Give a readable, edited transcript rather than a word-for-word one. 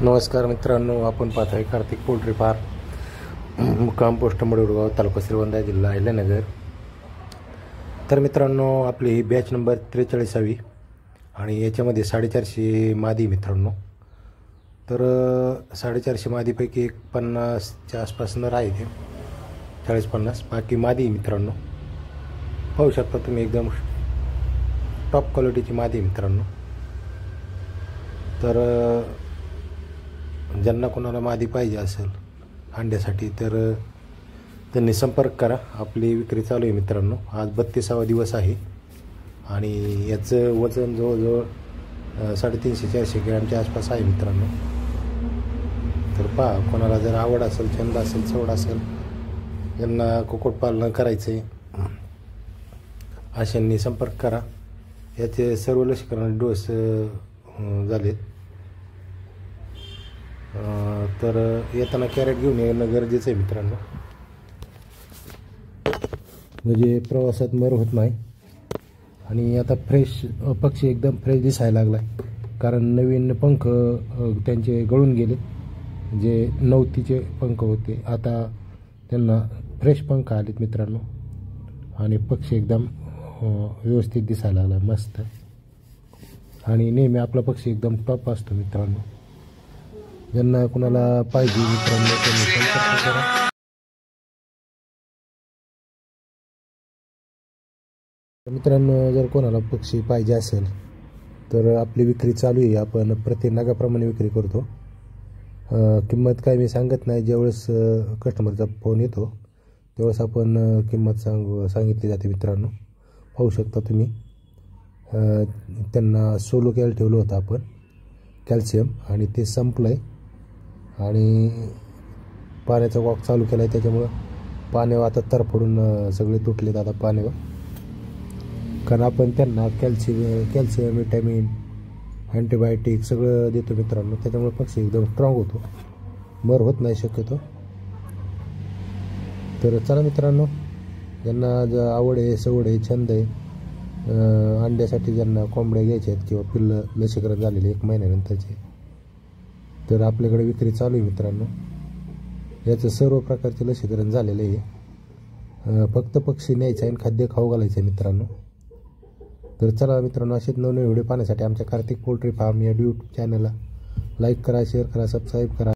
नमस्कार मित्रांनो, आपण पाहत आहे कार्तिक पोल्ट्री फार्म, मुक्काम पोस्ट मडुरगाव, तालुका श्रीगोंदा, जिल्हा अहिल्यानगर। तर मित्रांनो, आपली ही बॅच नंबर 43 आणि याच्यामध्ये 450 मादी मित्रांनो। तर 450 मादीपैकी 50च्या आसपास नर आहे, ते 40-50 बाकी मादी मित्रांनो। पाहू शकता तुम्ही, एकदम टॉप क्वालिटीची मादी मित्रांनो। तर ज्यांना कोणाला मादी पाहिजे असेल अंड्यासाठी तर त्यांनी संपर्क करा। आपली विक्री चालू आहे मित्रांनो। आज 32वा दिवस आहे आणि याचं वजन जवळजवळ 350-400 ग्रॅमच्या आसपास आहे मित्रांनो। तर पहा, कोणाला जर आवड असेल, छंद असेल, सवड असेल, ज्यांना कुक्कुटपालन करायचं आहे अशांनी संपर्क करा। याचे सर्व लसीकरण डोस झालेत। तर येताना कॅरेट घेऊन येणं गरजेचं आहे मित्रांनो, म्हणजे प्रवासात मर होत नाही। आणि आता फ्रेश पक्षी एकदम फ्रेश दिसायला लागला, कारण नवीन पंख त्यांचे गळून गेले। जे नवतीचे पंख होते, आता त्यांना फ्रेश पंख आलेत मित्रांनो। आणि पक्षी एकदम व्यवस्थित दिसायला लागला, मस्त। आणि नेहमी आपला पक्षी एकदम टॉप असतो मित्रांनो। ज्यांना कुणाला पाहिजे मित्रांनो त्यांनी संपर्क करा। मित्रांनो, जर कोणाला पक्षी पाहिजे असेल तर आपली विक्री चालू आहे। आपण प्रति नगाप्रमाणे विक्री करतो। किंमत काय मी सांगत नाही, ज्यावेळेस कस्टमरचा फोन येतो त्यावेळेस आपण किंमत सांगितली जाते मित्रांनो। पाहू शकता तुम्ही, त्यांना सोलो कॅल ठेवलं होतं आपण, कॅल्शियम, आणि ते संपलं आहे। आणि पाण्याचा वॉक चालू केला आहे, त्याच्यामुळं पाण्यावर आता तरफडून सगळे तुटलेत आता पाण्यावर। कारण आपण त्यांना कॅल्शियम विटॅमिन अँटीबायोटिक सगळं देतो मित्रांनो, त्याच्यामुळे पक्षी एकदम स्ट्रॉंग होतो, मर होत नाही शक्यतो। तर चला मित्रांनो, ज्यांना आवड आहे, सवड आहे, छंद आहे, अंड्यासाठी ज्यांना कोंबड्या घ्यायच्या आहेत किंवा पिल्लं लसीकरण झालेले 1 महिन्यानंतरचे, तर आपल्याकडे विक्री चालू आहे मित्रांनो। याचं सर्व प्रकारचे लसीकरण झालेलं आहे, फक्त पक्षी न्यायचं आहे आणि खाद्य खाऊ घालायचं आहे मित्रांनो। तर चला मित्रांनो, असेच नवनवीन व्हिडिओ पाहण्यासाठी आमच्या कार्तिक पोल्ट्री फार्म या यूट्यूब चॅनलला लाईक करा, शेअर करा, सबस्क्राईब करा।